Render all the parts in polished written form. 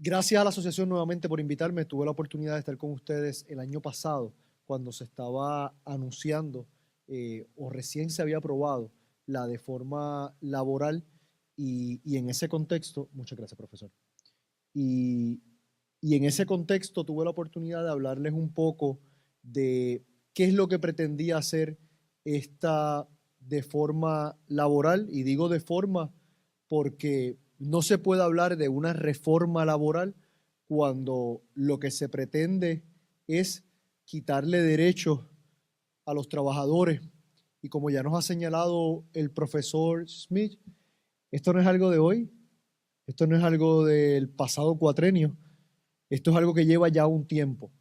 Gracias a la asociación nuevamente por invitarme. Tuve la oportunidad de estar con ustedes el año pasado cuando se estaba anunciando o recién se había aprobado la reforma laboral y en ese contexto, muchas gracias, profesor. Y, y en ese contexto tuve la oportunidad de hablarles un poco de qué es lo que pretendía hacer esta reforma laboral, y digo de forma porque no se puede hablar de una reforma laboral cuando lo que se pretende es quitarle derechos a los trabajadores. Y como ya nos ha señalado el profesor Smith, esto no es algo de hoy, esto no es algo del pasado cuatrenio, esto es algo que lleva ya un tiempo.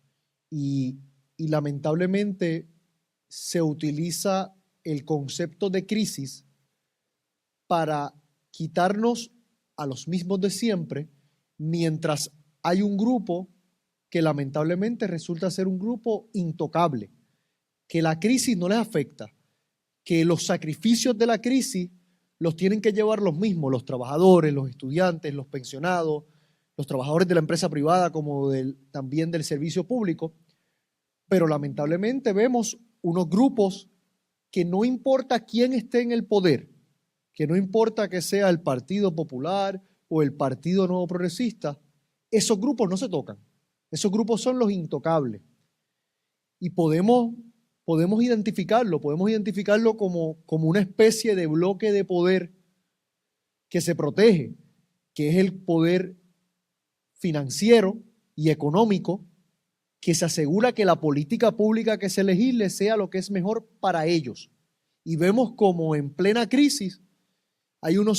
Y lamentablemente se utiliza el concepto de crisis para quitarnos a los mismos de siempre, mientras hay un grupo que lamentablemente resulta ser un grupo intocable, que la crisis no les afecta, que los sacrificios de la crisis los tienen que llevar los mismos, los trabajadores, los estudiantes, los pensionados, los trabajadores de la empresa privada como también del servicio público, pero lamentablemente vemos unos grupos que no importa quién esté en el poder, que no importa que sea el Partido Popular o el Partido Nuevo Progresista, esos grupos no se tocan. Esos grupos son los intocables. Y podemos identificarlo como una especie de bloque de poder que se protege, que es el poder financiero y económico, que se asegura que la política pública que se legisle sea lo que es mejor para ellos. Y vemos como en plena crisis hay un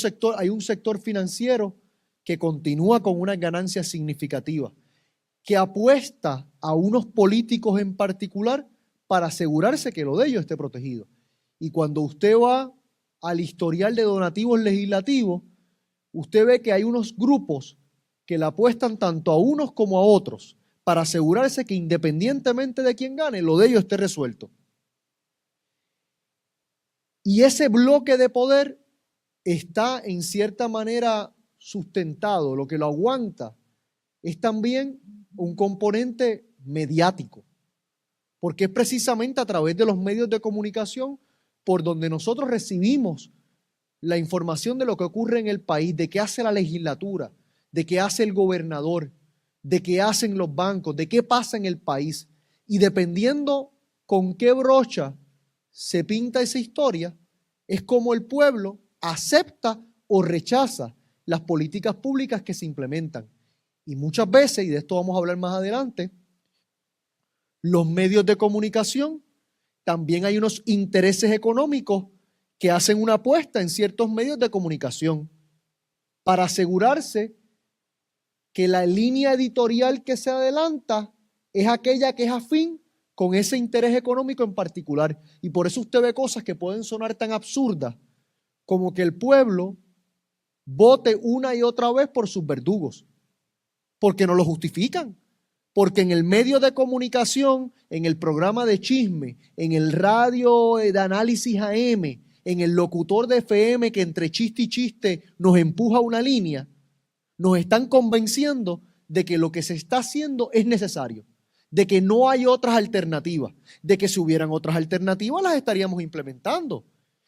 sector financiero que continúa con unas ganancias significativas, que apuesta a unos políticos en particular para asegurarse que lo de ellos esté protegido. Y cuando usted va al historial de donativos legislativos, usted ve que hay unos grupos que le apuestan tanto a unos como a otros para asegurarse que independientemente de quién gane, lo de ellos esté resuelto. Y ese bloque de poder está en cierta manera sustentado, lo que lo aguanta es también un componente mediático, porque es precisamente a través de los medios de comunicación por donde nosotros recibimos la información de lo que ocurre en el país, de qué hace la legislatura, de qué hace el gobernador, de qué hacen los bancos, de qué pasa en el país. Y dependiendo con qué brocha se pinta esa historia, es como el pueblo acepta o rechaza las políticas públicas que se implementan. Y muchas veces, y de esto vamos a hablar más adelante, los medios de comunicación, también hay unos intereses económicos que hacen una apuesta en ciertos medios de comunicación para asegurarse que la línea editorial que se adelanta es aquella que es afín con ese interés económico en particular. Y por eso usted ve cosas que pueden sonar tan absurdas como que el pueblo vote una y otra vez por sus verdugos, porque no lo justifican. Porque en el medio de comunicación, en el programa de chisme, en el radio de análisis AM, en el locutor de FM que entre chiste y chiste nos empuja una línea, nos están convenciendo de que lo que se está haciendo es necesario, de que no hay otras alternativas, de que si hubieran otras alternativas las estaríamos implementando.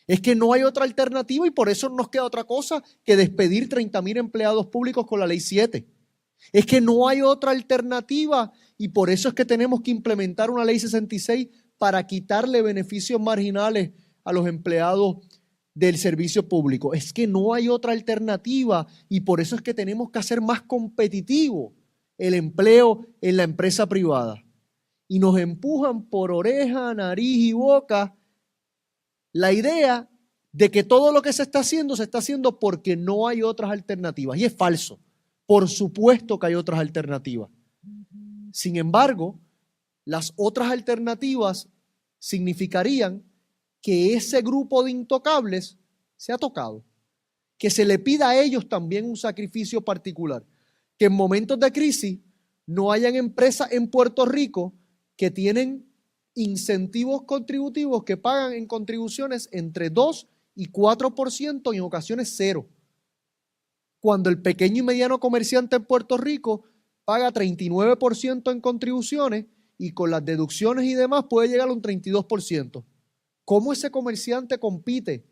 Es que no hay otra alternativa y por eso no nos queda otra cosa que despedir 30,000 empleados públicos con la Ley 7. Es que no hay otra alternativa y por eso es que tenemos que implementar una Ley 66 para quitarle beneficios marginales a los empleados del servicio público. Es que no hay otra alternativa y por eso es que tenemos que hacer más competitivo el empleo en la empresa privada. Y nos empujan por oreja, nariz y boca la idea de que todo lo que se está haciendo porque no hay otras alternativas. Y es falso. Por supuesto que hay otras alternativas. Sin embargo, las otras alternativas significarían que ese grupo de intocables se ha tocado, que se le pida a ellos también un sacrificio particular, que en momentos de crisis no hayan empresas en Puerto Rico que tienen incentivos contributivos que pagan en contribuciones entre 2 y 4% y en ocasiones 0. cuando el pequeño y mediano comerciante en Puerto Rico paga 39% en contribuciones y con las deducciones y demás puede llegar a un 32%. ¿Cómo ese comerciante compite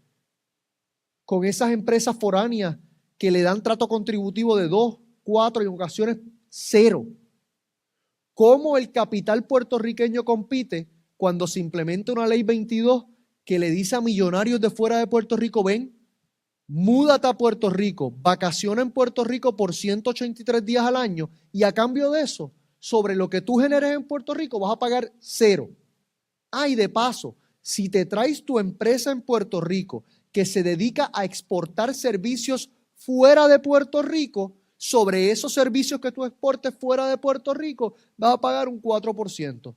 con esas empresas foráneas que le dan trato contributivo de 2, 4 y en ocasiones 0? ¿Cómo el capital puertorriqueño compite cuando se implementa una ley 22 que le dice a millonarios de fuera de Puerto Rico, ven, múdate a Puerto Rico, vacaciona en Puerto Rico por 183 días al año y a cambio de eso, sobre lo que tú generes en Puerto Rico vas a pagar 0? Ah, y de paso, si te traes tu empresa en Puerto Rico que se dedica a exportar servicios fuera de Puerto Rico, sobre esos servicios que tú exportes fuera de Puerto Rico, vas a pagar un 4%.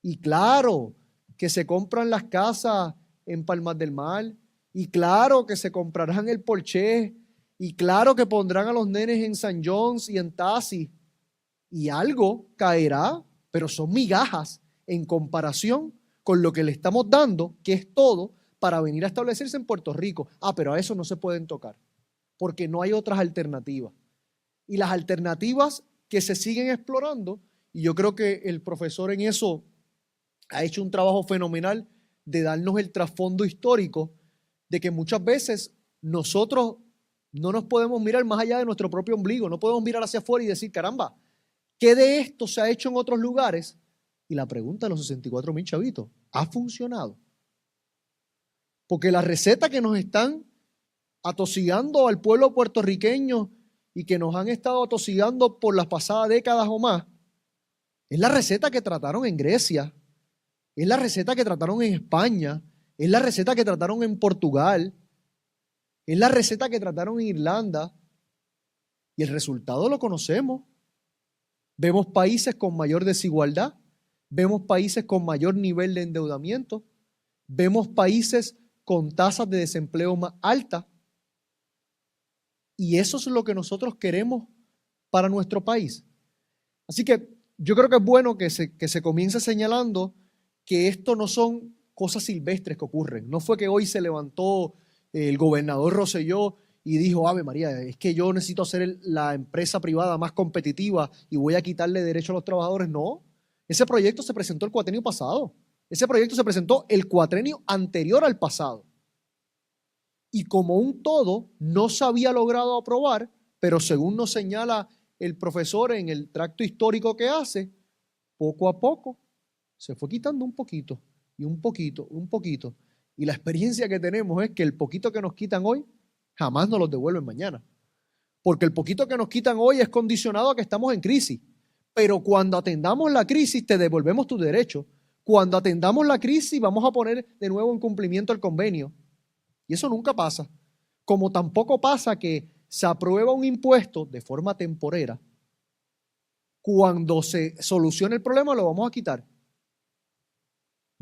Y claro, que se compran las casas en Palmas del Mar, y claro que se comprarán el Porsche, y claro que pondrán a los nenes en St. John's y en Tassie, y algo caerá, pero son migajas en comparación con lo que le estamos dando, que es todo, para venir a establecerse en Puerto Rico. Ah, pero a eso no se pueden tocar, porque no hay otras alternativas. Y las alternativas que se siguen explorando, y yo creo que el profesor en eso ha hecho un trabajo fenomenal de darnos el trasfondo histórico de que muchas veces nosotros no nos podemos mirar más allá de nuestro propio ombligo, no podemos mirar hacia afuera y decir, caramba, ¿qué de esto se ha hecho en otros lugares? Y la pregunta de los 64,000 chavitos, ¿ha funcionado? Porque la receta que nos están atosigando al pueblo puertorriqueño y que nos han estado atosigando por las pasadas décadas o más, es la receta que trataron en Grecia, es la receta que trataron en España, es la receta que trataron en Portugal, es la receta que trataron en Irlanda, y el resultado lo conocemos. Vemos países con mayor desigualdad, vemos países con mayor nivel de endeudamiento, vemos países con tasas de desempleo más altas, y eso es lo que nosotros queremos para nuestro país. Así que yo creo que es bueno que se comience señalando que esto no son cosas silvestres que ocurren. No fue que hoy se levantó el gobernador Rosselló y dijo, Ave María, es que yo necesito hacer la empresa privada más competitiva y voy a quitarle derechos a los trabajadores. No, ese proyecto se presentó el cuatrenio pasado. Ese proyecto se presentó el cuatrenio anterior al pasado. Y como un todo, no se había logrado aprobar, pero según nos señala el profesor en el tracto histórico que hace, poco a poco se fue quitando un poquito y un poquito, un poquito. Y la experiencia que tenemos es que el poquito que nos quitan hoy, jamás nos los devuelven mañana. Porque el poquito que nos quitan hoy es condicionado a que estamos en crisis. Pero cuando atendamos la crisis, te devolvemos tus derechos. Cuando atendamos la crisis, vamos a poner de nuevo en cumplimiento el convenio. Y eso nunca pasa. Como tampoco pasa que se aprueba un impuesto de forma temporera. Cuando se solucione el problema, lo vamos a quitar.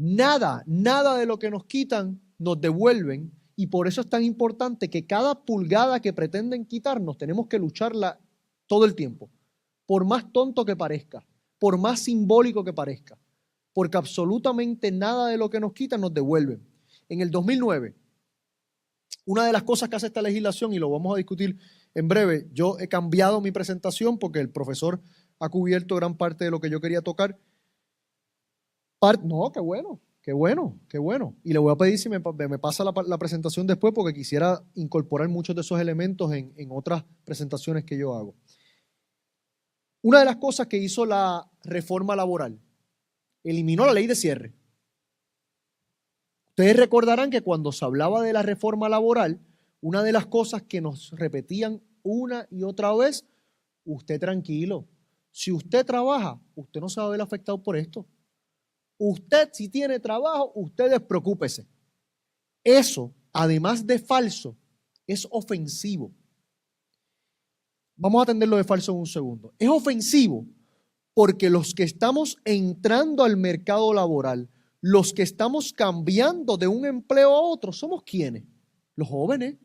Nada de lo que nos quitan nos devuelven, y por eso es tan importante que cada pulgada que pretenden quitarnos tenemos que lucharla todo el tiempo, por más tonto que parezca, por más simbólico que parezca, porque absolutamente nada de lo que nos quitan nos devuelven. En el 2009, una de las cosas que hace esta legislación, y lo vamos a discutir en breve, yo he cambiado mi presentación porque el profesor ha cubierto gran parte de lo que yo quería tocar. No, qué bueno, qué bueno, qué bueno. Y le voy a pedir si me pasa la presentación después porque quisiera incorporar muchos de esos elementos en otras presentaciones que yo hago. Una de las cosas que hizo la reforma laboral, eliminó la ley de cierre. Ustedes recordarán que cuando se hablaba de la reforma laboral, una de las cosas que nos repetían una y otra vez, usted tranquilo, si usted trabaja, usted no se va a ver afectado por esto. Usted, si tiene trabajo, usted despreocúpese. Eso, además de falso, es ofensivo. Vamos a atender lo de falso en un segundo. Es ofensivo porque los que estamos entrando al mercado laboral, los que estamos cambiando de un empleo a otro, ¿somos quiénes? Los jóvenes.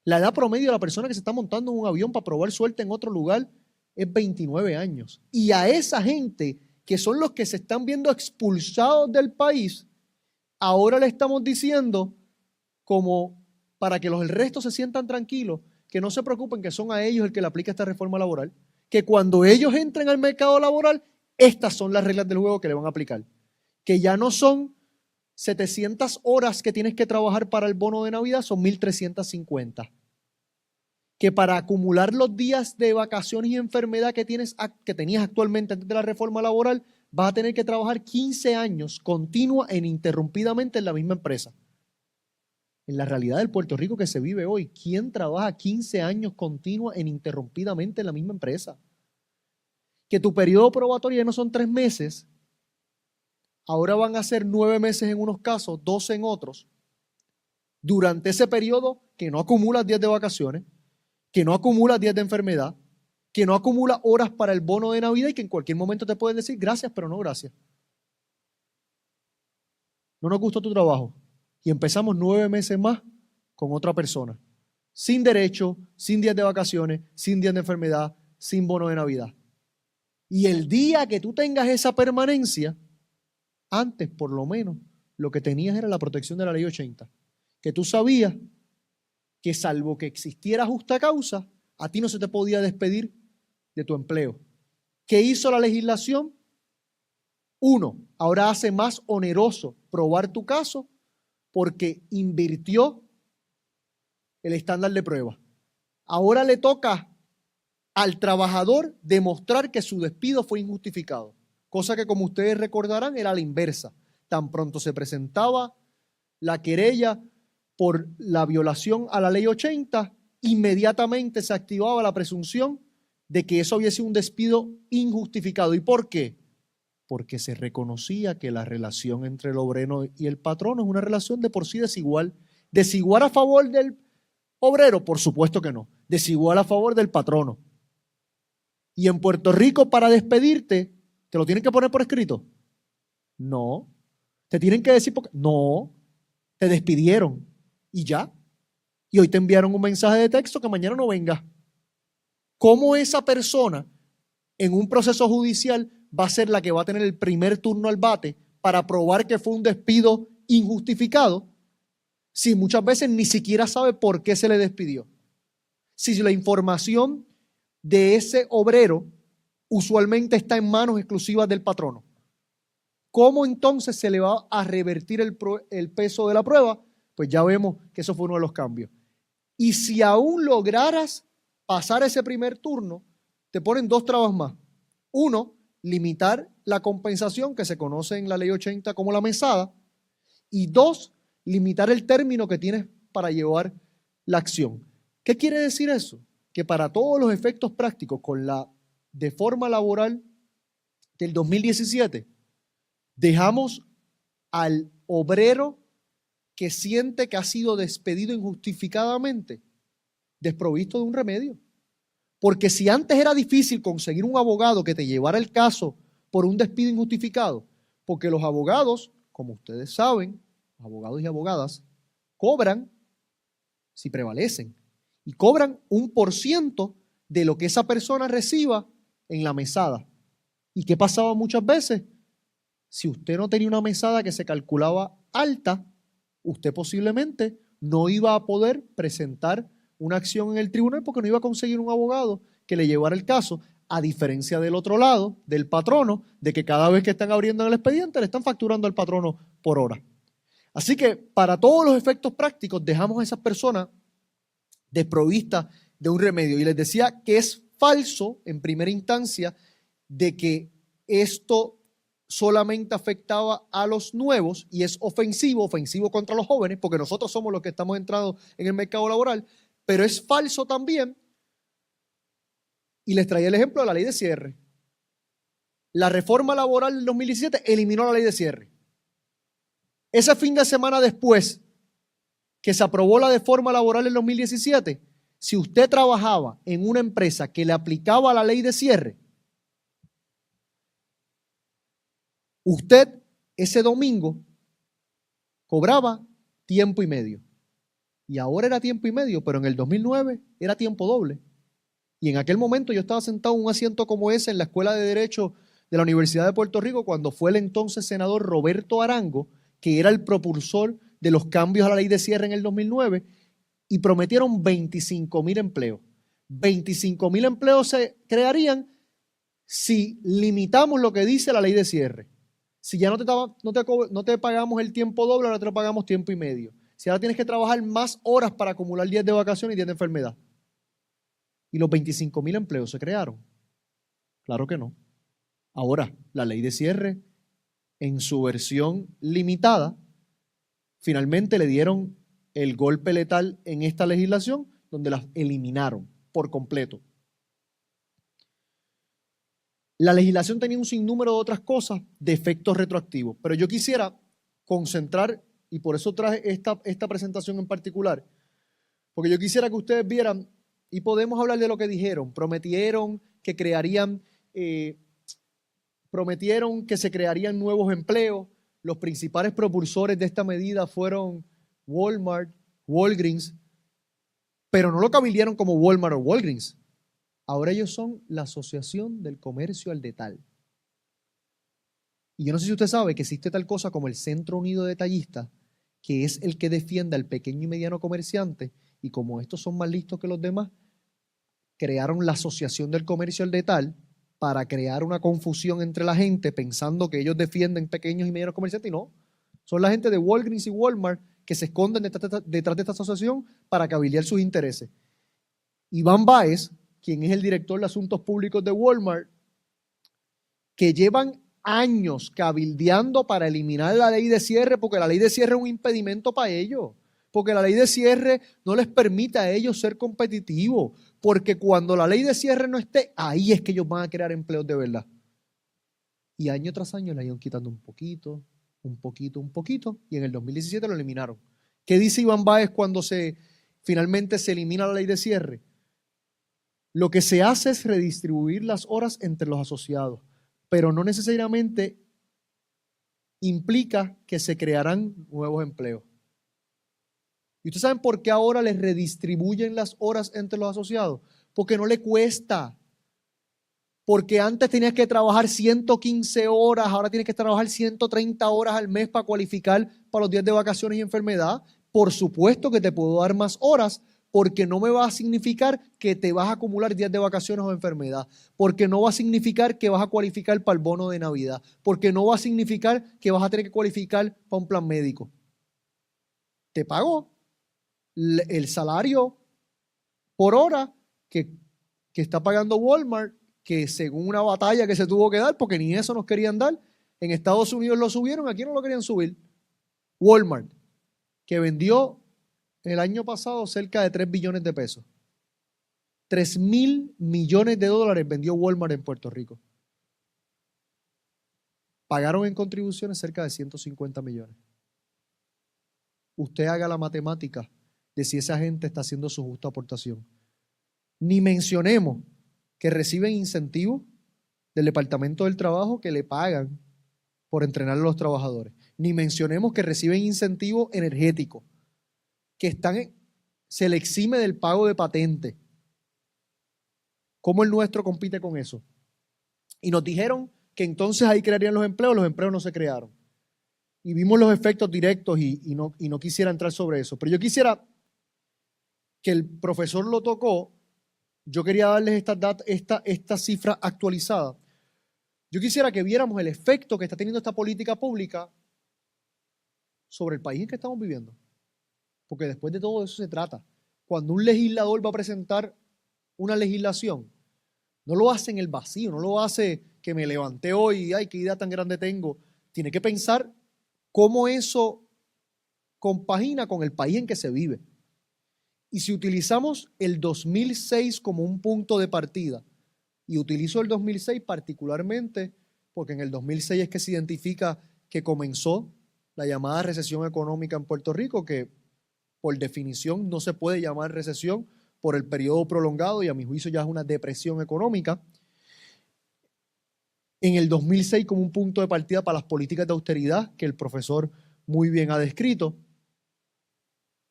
La edad promedio de la persona que se está montando en un avión para probar suerte en otro lugar es 29 años. Y a esa gente que son los que se están viendo expulsados del país, ahora le estamos diciendo como para que el resto se sientan tranquilos, que no se preocupen que son a ellos el que le aplica esta reforma laboral, que cuando ellos entren al mercado laboral, estas son las reglas del juego que le van a aplicar. Que ya no son 700 horas que tienes que trabajar para el bono de Navidad, son 1.350. Que para acumular los días de vacaciones y enfermedad que tenías actualmente antes de la reforma laboral, vas a tener que trabajar 15 años continua e ininterrumpidamente en la misma empresa. En la realidad del Puerto Rico que se vive hoy, ¿quién trabaja 15 años continua e ininterrumpidamente en la misma empresa? Que tu periodo probatorio ya no son 3 meses, ahora van a ser 9 meses en unos casos, 12 en otros. Durante ese periodo que no acumulas días de vacaciones, que no acumulas días de enfermedad, que no acumulas horas para el bono de Navidad y que en cualquier momento te pueden decir gracias, pero no gracias. No nos gustó tu trabajo. Y empezamos 9 meses más con otra persona. Sin derecho, sin días de vacaciones, sin días de enfermedad, sin bono de Navidad. Y el día que tú tengas esa permanencia, antes por lo menos, lo que tenías era la protección de la ley 80. Que tú sabías que salvo que existiera justa causa, a ti no se te podía despedir de tu empleo. ¿Qué hizo la legislación? 1, ahora hace más oneroso probar tu caso porque invirtió el estándar de prueba. Ahora le toca al trabajador demostrar que su despido fue injustificado, cosa que, como ustedes recordarán, era la inversa. Tan pronto se presentaba la querella por la violación a la ley 80, inmediatamente se activaba la presunción de que eso había sido un despido injustificado. ¿Y por qué? Porque se reconocía que la relación entre el obrero y el patrono es una relación de por sí desigual. ¿Desigual a favor del obrero? Por supuesto que no. Desigual a favor del patrono. Y en Puerto Rico, para despedirte, ¿te lo tienen que poner por escrito? No. ¿Te tienen que decir por qué? No. Te despidieron. Y ya. Y hoy te enviaron un mensaje de texto que mañana no venga. ¿Cómo esa persona en un proceso judicial va a ser la que va a tener el primer turno al bate para probar que fue un despido injustificado si muchas veces ni siquiera sabe por qué se le despidió? Si la información de ese obrero usualmente está en manos exclusivas del patrono, ¿cómo entonces se le va a revertir el peso de la prueba? Pues ya vemos que eso fue uno de los cambios. Y si aún lograras pasar ese primer turno, te ponen 2 trabas más. 1, limitar la compensación que se conoce en la ley 80 como la mesada. Y 2, limitar el término que tienes para llevar la acción. ¿Qué quiere decir eso? Que para todos los efectos prácticos, con la reforma laboral del 2017, dejamos al obrero que siente que ha sido despedido injustificadamente desprovisto de un remedio. Porque si antes era difícil conseguir un abogado que te llevara el caso por un despido injustificado, porque los abogados, como ustedes saben, los abogados y abogadas, cobran si prevalecen y cobran 1% de lo que esa persona reciba en la mesada. ¿Y qué pasaba muchas veces? Si usted no tenía una mesada que se calculaba alta, usted posiblemente no iba a poder presentar una acción en el tribunal porque no iba a conseguir un abogado que le llevara el caso, a diferencia del otro lado, del patrono, de que cada vez que están abriendo el expediente le están facturando al patrono por hora. Así que para todos los efectos prácticos dejamos a esas personas desprovistas de un remedio. Y les decía que es falso en primera instancia de que esto solamente afectaba a los nuevos y es ofensivo contra los jóvenes, porque nosotros somos los que estamos entrando en el mercado laboral, pero es falso también, y les traía el ejemplo de la ley de cierre. La reforma laboral del 2017 eliminó la ley de cierre. Ese fin de semana después que se aprobó la reforma laboral del 2017, si usted trabajaba en una empresa que le aplicaba la ley de cierre, usted ese domingo cobraba tiempo y medio. Y ahora era tiempo y medio, pero en el 2009 era tiempo doble. Y en aquel momento yo estaba sentado en un asiento como ese en la Escuela de Derecho de la Universidad de Puerto Rico cuando fue el entonces senador Roberto Arango, que era el propulsor de los cambios a la ley de cierre en el 2009, y prometieron 25,000 empleos. 25,000 empleos se crearían si limitamos lo que dice la ley de cierre. Si ya no te pagamos el tiempo doble, ahora te pagamos tiempo y medio. Si ahora tienes que trabajar más horas para acumular días de vacaciones y días de enfermedad. ¿Y los 25,000 empleos se crearon? Claro que no. Ahora, la ley de cierre, en su versión limitada, finalmente le dieron el golpe letal en esta legislación, donde las eliminaron por completo. La legislación tenía un sinnúmero de otras cosas de efectos retroactivos, pero yo quisiera concentrar, y por eso traje esta presentación en particular, porque yo quisiera que ustedes vieran, y podemos hablar de lo que dijeron, prometieron que se crearían nuevos empleos. Los principales propulsores de esta medida fueron Walmart, Walgreens, pero no lo cabildearon como Walmart o Walgreens. Ahora ellos son la Asociación del Comercio al Detal. Y yo no sé si usted sabe que existe tal cosa como el Centro Unido de Detallistas, que es el que defiende al pequeño y mediano comerciante, y como estos son más listos que los demás, crearon la Asociación del Comercio al Detal para crear una confusión entre la gente pensando que ellos defienden pequeños y medianos comerciantes, y no. Son la gente de Walgreens y Walmart que se esconden detrás de esta asociación para cabildear sus intereses. Iván Báez, quien es el director de Asuntos Públicos de Walmart, que llevan años cabildeando para eliminar la ley de cierre, porque la ley de cierre es un impedimento para ellos, porque la ley de cierre no les permite a ellos ser competitivos, porque cuando la ley de cierre no esté, ahí es que ellos van a crear empleos de verdad. Y año tras año le iban quitando un poquito, y en el 2017 lo eliminaron. ¿Qué dice Iván Báez cuando finalmente se elimina la ley de cierre? Lo que se hace es redistribuir las horas entre los asociados, pero no necesariamente implica que se crearán nuevos empleos. ¿Y ustedes saben por qué ahora les redistribuyen las horas entre los asociados? Porque no le cuesta. Porque antes tenías que trabajar 115 horas, ahora tienes que trabajar 130 horas al mes para cualificar para los días de vacaciones y enfermedad. Por supuesto que te puedo dar más horas, porque no me va a significar que te vas a acumular días de vacaciones o enfermedad, porque no va a significar que vas a cualificar para el bono de Navidad, porque no va a significar que vas a tener que cualificar para un plan médico. Te pago el salario por hora que está pagando Walmart, que según una batalla que se tuvo que dar, porque ni eso nos querían dar, en Estados Unidos lo subieron, aquí no lo querían subir. Walmart, que vendió el año pasado cerca de 3 billones de pesos. 3,000 millones de dólares vendió Walmart en Puerto Rico. Pagaron en contribuciones cerca de 150 millones. Usted haga la matemática de si esa gente está haciendo su justa aportación. Ni mencionemos que reciben incentivos del Departamento del Trabajo que le pagan por entrenar a los trabajadores. Ni mencionemos que reciben incentivos energéticos, que se le exime del pago de patente. ¿Cómo el nuestro compite con eso? Y nos dijeron que entonces ahí crearían los empleos no se crearon. Y vimos los efectos directos y no quisiera entrar sobre eso. Pero yo quisiera que el profesor lo tocó, yo quería darles esta cifra actualizada. Yo quisiera que viéramos el efecto que está teniendo esta política pública sobre el país en que estamos viviendo. Porque después de todo eso se trata. Cuando un legislador va a presentar una legislación, no lo hace en el vacío, no lo hace que me levanté hoy y ay, qué idea tan grande tengo. Tiene que pensar cómo eso compagina con el país en que se vive. Y si utilizamos el 2006 como un punto de partida, y utilizo el 2006 particularmente porque en el 2006 es que se identifica que comenzó la llamada recesión económica en Puerto Rico, que por definición no se puede llamar recesión por el periodo prolongado y a mi juicio ya es una depresión económica. En el 2006 como un punto de partida para las políticas de austeridad que el profesor muy bien ha descrito.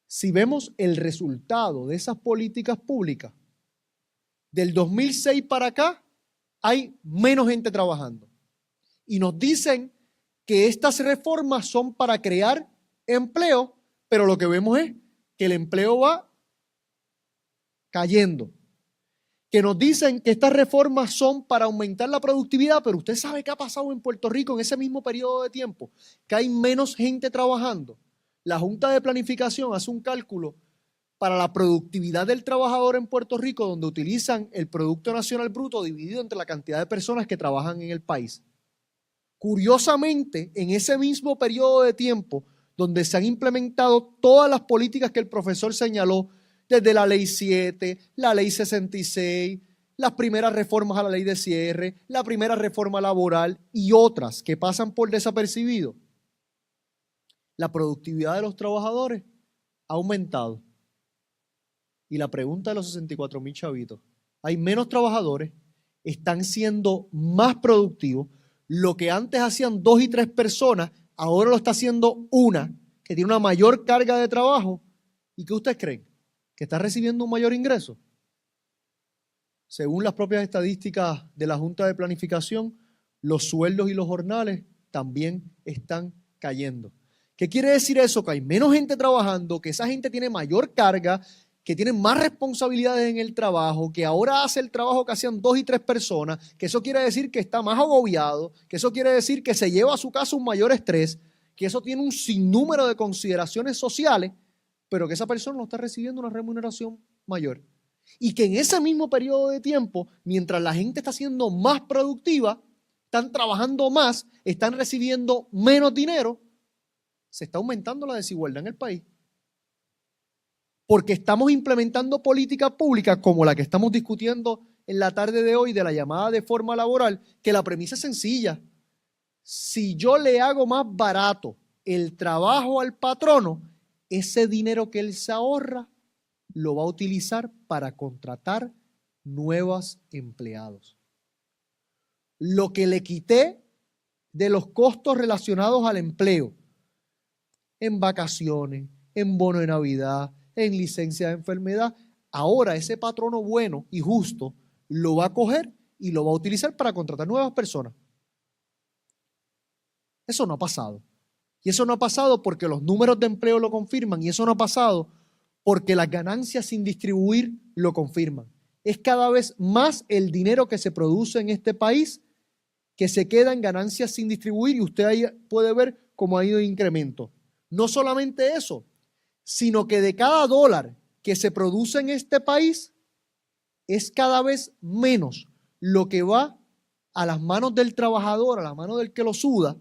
Si vemos el resultado de esas políticas públicas, del 2006 para acá hay menos gente trabajando. Y nos dicen que estas reformas son para crear empleo, pero lo que vemos es que el empleo va cayendo. Que nos dicen que estas reformas son para aumentar la productividad, pero usted sabe qué ha pasado en Puerto Rico en ese mismo periodo de tiempo, que hay menos gente trabajando. La Junta de Planificación hace un cálculo para la productividad del trabajador en Puerto Rico, donde utilizan el Producto Nacional Bruto dividido entre la cantidad de personas que trabajan en el país. Curiosamente, en ese mismo periodo de tiempo, donde se han implementado todas las políticas que el profesor señaló, desde la Ley 7, la Ley 66, las primeras reformas a la Ley de Cierre, la primera reforma laboral y otras que pasan por desapercibido, la productividad de los trabajadores ha aumentado. Y la pregunta de los 64,000 chavitos, hay menos trabajadores, están siendo más productivos, lo que antes hacían 2 y 3 personas, ahora lo está haciendo una, que tiene una mayor carga de trabajo. ¿Y qué ustedes creen? ¿Que está recibiendo un mayor ingreso? Según las propias estadísticas de la Junta de Planificación, los sueldos y los jornales también están cayendo. ¿Qué quiere decir eso? Que hay menos gente trabajando, que esa gente tiene mayor carga, que tienen más responsabilidades en el trabajo, que ahora hace el trabajo que hacían 2 y 3 personas, que eso quiere decir que está más agobiado, que eso quiere decir que se lleva a su casa un mayor estrés, que eso tiene un sinnúmero de consideraciones sociales, pero que esa persona no está recibiendo una remuneración mayor. Y que en ese mismo periodo de tiempo, mientras la gente está siendo más productiva, están trabajando más, están recibiendo menos dinero, se está aumentando la desigualdad en el país. Porque estamos implementando políticas públicas como la que estamos discutiendo en la tarde de hoy de la llamada reforma laboral, que la premisa es sencilla. Si yo le hago más barato el trabajo al patrono, ese dinero que él se ahorra lo va a utilizar para contratar nuevos empleados. Lo que le quité de los costos relacionados al empleo, en vacaciones, en bono de Navidad, en licencia de enfermedad, ahora ese patrono bueno y justo lo va a coger y lo va a utilizar para contratar nuevas personas. Eso no ha pasado. Y eso no ha pasado porque los números de empleo lo confirman, y eso no ha pasado porque las ganancias sin distribuir lo confirman. Es cada vez más el dinero que se produce en este país que se queda en ganancias sin distribuir, y usted ahí puede ver cómo ha ido en incremento. No solamente eso, sino que de cada dólar que se produce en este país, es cada vez menos lo que va a las manos del trabajador, a las manos del que lo suda,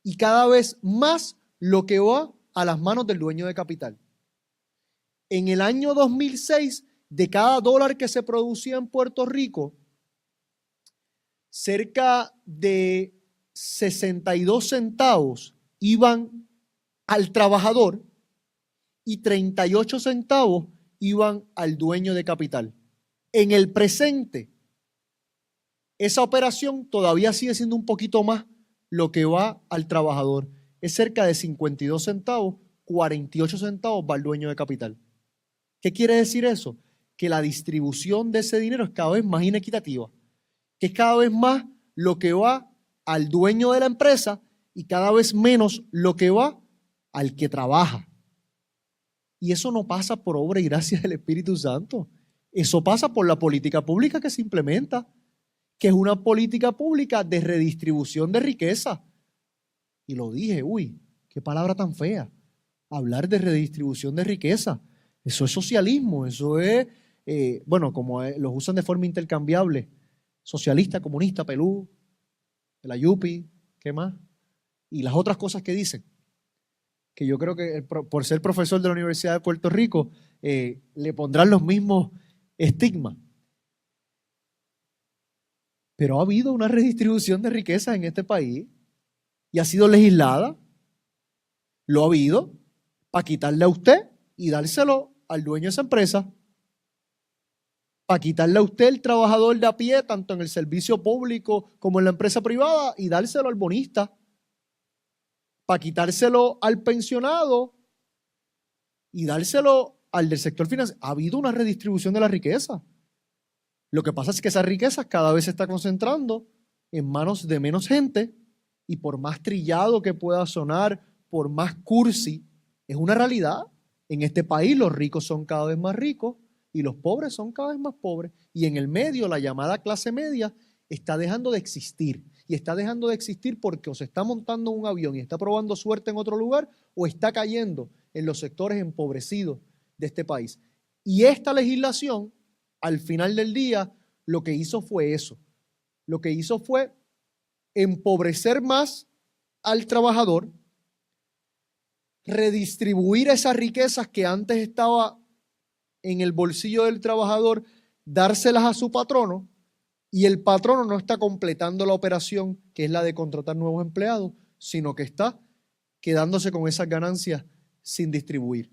y cada vez más lo que va a las manos del dueño de capital. En el año 2006, de cada dólar que se producía en Puerto Rico, cerca de 62 centavos iban al trabajador y 38 centavos iban al dueño de capital. En el presente, esa operación todavía sigue siendo un poquito más lo que va al trabajador. Es cerca de 52 centavos, 48 centavos va al dueño de capital. ¿Qué quiere decir eso? Que la distribución de ese dinero es cada vez más inequitativa, que es cada vez más lo que va al dueño de la empresa y cada vez menos lo que va al que trabaja. Y eso no pasa por obra y gracia del Espíritu Santo. Eso pasa por la política pública que se implementa, que es una política pública de redistribución de riqueza. Y lo dije, qué palabra tan fea, hablar de redistribución de riqueza. Eso es socialismo, eso es, como los usan de forma intercambiable, socialista, comunista, pelú, la yupi, ¿qué más? Y las otras cosas que dicen, que yo creo que por ser profesor de la Universidad de Puerto Rico, le pondrán los mismos estigmas. Pero ha habido una redistribución de riqueza en este país y ha sido legislada. Lo ha habido para quitarle a usted y dárselo al dueño de esa empresa. Para quitarle a usted, el trabajador de a pie, tanto en el servicio público como en la empresa privada, y dárselo al bonista. Para quitárselo al pensionado y dárselo al del sector financiero. Ha habido una redistribución de la riqueza. Lo que pasa es que esa riqueza cada vez se está concentrando en manos de menos gente, y por más trillado que pueda sonar, por más cursi, es una realidad. En este país los ricos son cada vez más ricos y los pobres son cada vez más pobres. Y en el medio, la llamada clase media está dejando de existir. Y está dejando de existir porque o se está montando un avión y está probando suerte en otro lugar o está cayendo en los sectores empobrecidos de este país. Y esta legislación, al final del día, lo que hizo fue eso. Lo que hizo fue empobrecer más al trabajador, redistribuir esas riquezas que antes estaba en el bolsillo del trabajador, dárselas a su patrono, y el patrono no está completando la operación, que es la de contratar nuevos empleados, sino que está quedándose con esas ganancias sin distribuir.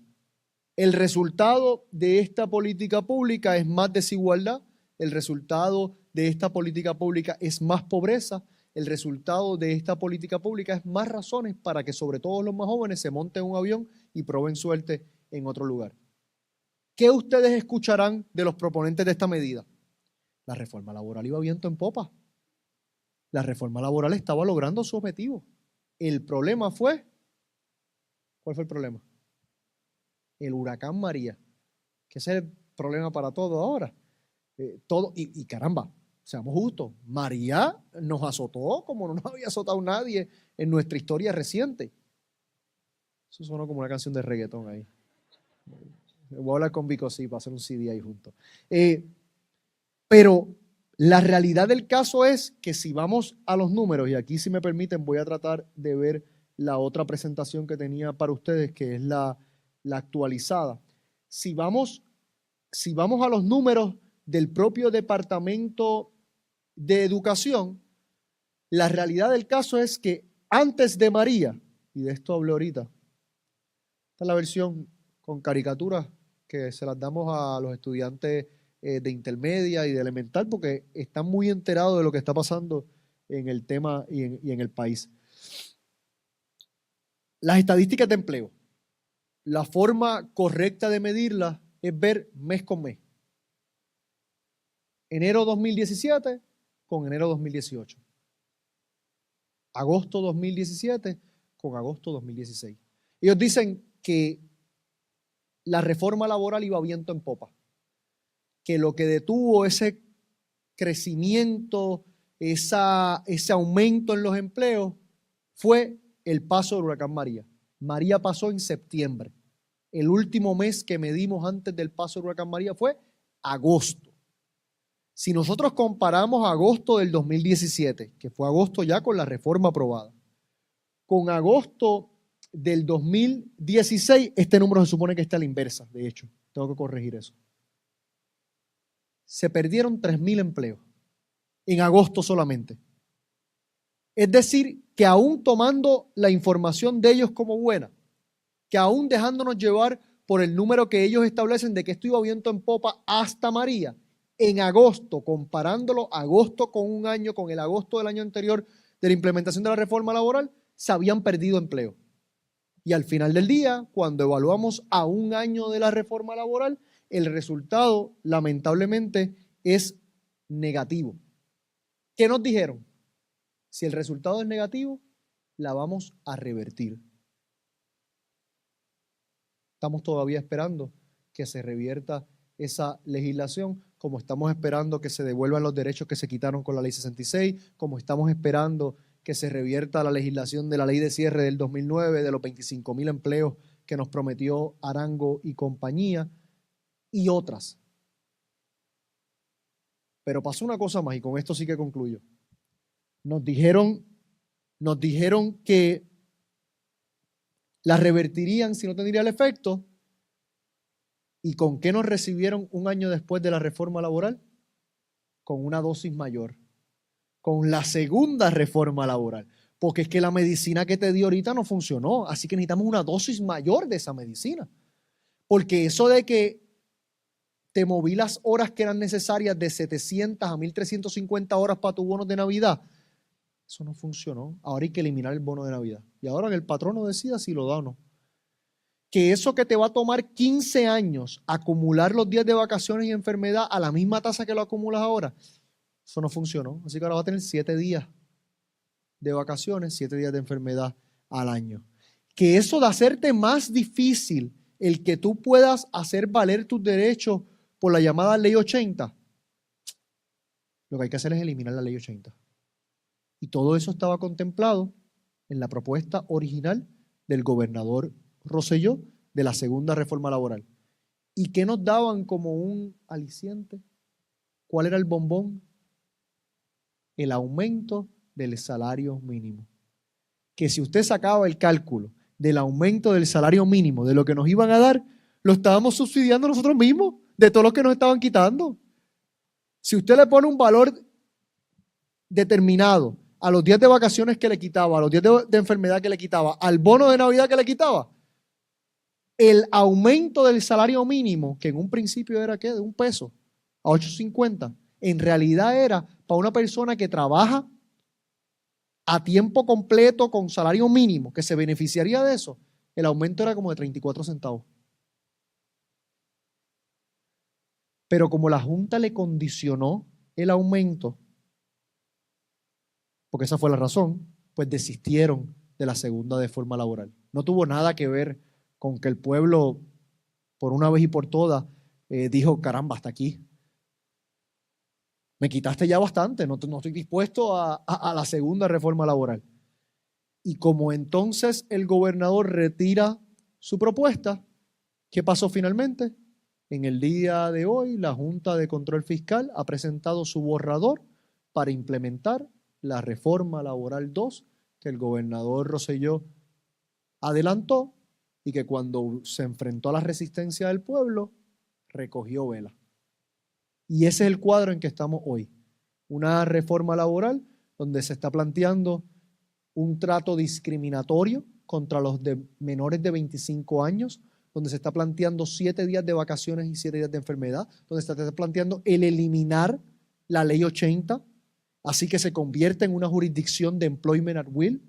El resultado de esta política pública es más desigualdad, el resultado de esta política pública es más pobreza, el resultado de esta política pública es más razones para que sobre todo los más jóvenes se monten en un avión y prueben suerte en otro lugar. ¿Qué ustedes escucharán de los proponentes de esta medida? La reforma laboral iba viento en popa. La reforma laboral estaba logrando su objetivo. El problema fue, ¿cuál fue el problema? El huracán María, que ese es el problema para todo ahora. Y caramba, seamos justos, María nos azotó como no nos había azotado nadie en nuestra historia reciente. Eso sonó como una canción de reggaetón ahí. Voy a hablar con Vico, sí, para hacer un CD ahí juntos. Pero la realidad del caso es que si vamos a los números, y aquí si me permiten voy a tratar de ver la otra presentación que tenía para ustedes, que es la actualizada. Si vamos a los números del propio Departamento de Educación, la realidad del caso es que antes de María, y de esto hablé ahorita, esta es la versión con caricaturas que se las damos a los estudiantes de intermedia y de elemental porque están muy enterados de lo que está pasando en el tema y en el país. Las estadísticas de empleo. La forma correcta de medirlas es ver mes con mes. Enero 2017 con enero 2018. Agosto 2017 con agosto 2016. Ellos dicen que la reforma laboral iba viento en popa, que lo que detuvo ese crecimiento, ese aumento en los empleos fue el paso del huracán María. María pasó en septiembre. El último mes que medimos antes del paso del huracán María fue agosto. Si nosotros comparamos agosto del 2017, que fue agosto ya con la reforma aprobada, con agosto del 2016, este número se supone que está a la inversa, de hecho, tengo que corregir eso. Se perdieron 3.000 empleos en agosto solamente. Es decir, que aún tomando la información de ellos como buena, que aún dejándonos llevar por el número que ellos establecen de que esto iba viento en popa hasta María, en agosto, comparándolo agosto con un año, con el agosto del año anterior de la implementación de la reforma laboral, se habían perdido empleo. Y al final del día, cuando evaluamos a un año de la reforma laboral, el resultado, lamentablemente, es negativo. ¿Qué nos dijeron? Si el resultado es negativo, la vamos a revertir. Estamos todavía esperando que se revierta esa legislación, como estamos esperando que se devuelvan los derechos que se quitaron con la Ley 66, como estamos esperando que se revierta la legislación de la Ley de Cierre del 2009, de los 25.000 empleos que nos prometió Arango y compañía, y otras. Pero pasó una cosa más, y con esto sí que concluyo. Nos dijeron que la revertirían si no tendría el efecto. ¿Y con qué nos recibieron un año después de la reforma laboral? Con una dosis mayor, con la segunda reforma laboral, porque es que la medicina que te dio ahorita no funcionó, así que necesitamos una dosis mayor de esa medicina, porque eso de que te moví las horas que eran necesarias de 700 a 1.350 horas para tu bono de Navidad, eso no funcionó. Ahora hay que eliminar el bono de Navidad y ahora que el patrono decida si lo da o no. Que eso que te va a tomar 15 años acumular los días de vacaciones y enfermedad a la misma tasa que lo acumulas ahora, eso no funcionó. Así que ahora vas a tener 7 días de vacaciones, 7 días de enfermedad al año. Que eso de hacerte más difícil el que tú puedas hacer valer tus derechos por la llamada Ley 80, lo que hay que hacer es eliminar la Ley 80. Y todo eso estaba contemplado en la propuesta original del gobernador Rosselló de la segunda reforma laboral. ¿Y qué nos daban como un aliciente? ¿Cuál era el bombón? El aumento del salario mínimo. Que si usted sacaba el cálculo del aumento del salario mínimo, de lo que nos iban a dar, lo estábamos subsidiando nosotros mismos, de todo lo que nos estaban quitando. Si usted le pone un valor determinado a los días de vacaciones que le quitaba, a los días de enfermedad que le quitaba, al bono de Navidad que le quitaba, el aumento del salario mínimo, que en un principio era ¿qué? De $1 a $8.50, en realidad era para una persona que trabaja a tiempo completo con salario mínimo, que se beneficiaría de eso, el aumento era como de 34 centavos. Pero como la Junta le condicionó el aumento, porque esa fue la razón, pues desistieron de la segunda reforma laboral. No tuvo nada que ver con que el pueblo, por una vez y por todas, dijo, caramba, hasta aquí. Me quitaste ya bastante, no estoy dispuesto a la segunda reforma laboral. Y como entonces el gobernador retira su propuesta, ¿qué pasó finalmente? En el día de hoy, la Junta de Control Fiscal ha presentado su borrador para implementar la reforma laboral 2 que el gobernador Rosselló adelantó y que cuando se enfrentó a la resistencia del pueblo, recogió vela. Y ese es el cuadro en que estamos hoy. Una reforma laboral donde se está planteando un trato discriminatorio contra los de menores de 25 años, donde se está planteando 7 días de vacaciones y 7 días de enfermedad, donde se está planteando el eliminar la Ley 80, así que se convierte en una jurisdicción de employment at will.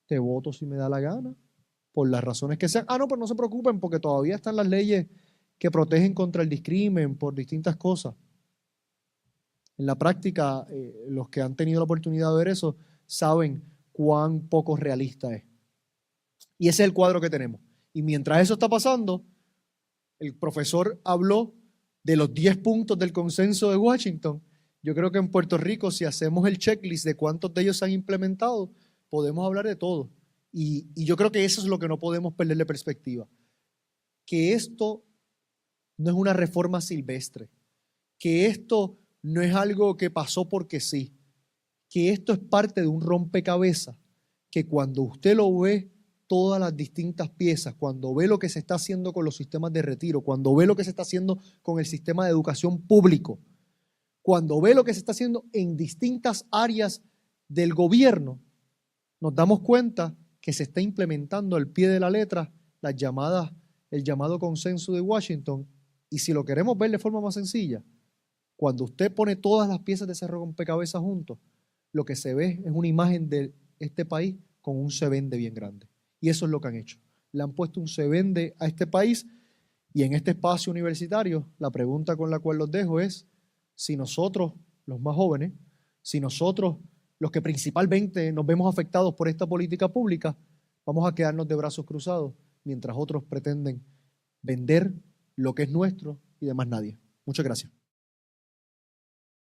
Te voto si me da la gana, por las razones que sean. No, pero no se preocupen porque todavía están las leyes que protegen contra el discrimen por distintas cosas. En la práctica, los que han tenido la oportunidad de ver eso saben cuán poco realista es. Y ese es el cuadro que tenemos. Y mientras eso está pasando, el profesor habló de los 10 puntos del consenso de Washington. Yo creo que en Puerto Rico, si hacemos el checklist de cuántos de ellos se han implementado, podemos hablar de todo. Y yo creo que eso es lo que no podemos perderle perspectiva. Que esto no es una reforma silvestre. Que esto no es algo que pasó porque sí. Que esto es parte de un rompecabezas que cuando usted lo ve, todas las distintas piezas, cuando ve lo que se está haciendo con los sistemas de retiro, cuando ve lo que se está haciendo con el sistema de educación público, cuando ve lo que se está haciendo en distintas áreas del gobierno, nos damos cuenta que se está implementando al pie de la letra el llamado consenso de Washington. Y si lo queremos ver de forma más sencilla, cuando usted pone todas las piezas de ese rompecabezas juntos, lo que se ve es una imagen de este país con un se vende bien grande. Y eso es lo que han hecho. Le han puesto un se vende a este país y en este espacio universitario, la pregunta con la cual los dejo es si nosotros, los más jóvenes, si nosotros, los que principalmente nos vemos afectados por esta política pública, vamos a quedarnos de brazos cruzados mientras otros pretenden vender lo que es nuestro y demás nadie. Muchas gracias.